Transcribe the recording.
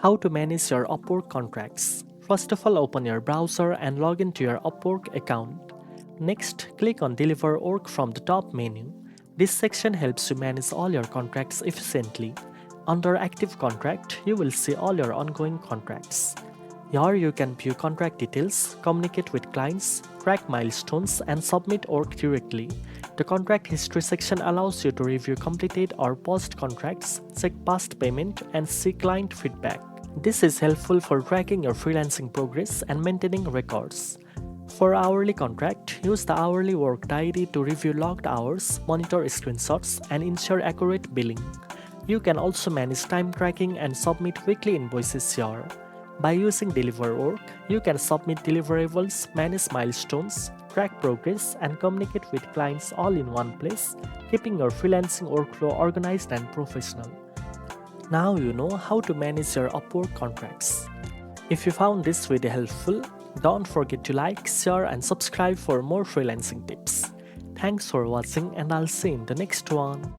How to manage your Upwork contracts. First of all, open your browser and log into your Upwork account. Next, click on Deliver Work from the top menu. This section helps you manage all your contracts efficiently. Under Active Contract, you will see all your ongoing contracts. Here you can view contract details, communicate with clients, track milestones, and submit work directly. The Contract History section allows you to review completed or paused contracts, check past payment, and see client feedback. This is helpful for tracking your freelancing progress and maintaining records. For hourly contract, use the hourly work diary to review logged hours, monitor screenshots, and ensure accurate billing. You can also manage time tracking and submit weekly invoices here. By using Deliver Work, you can submit deliverables, manage milestones, track progress, and communicate with clients all in one place, keeping your freelancing workflow organized and professional. Now you know how to manage your Upwork contracts. If you found this video helpful, don't forget to like, share, and subscribe for more freelancing tips. Thanks for watching, and I'll see you in the next one.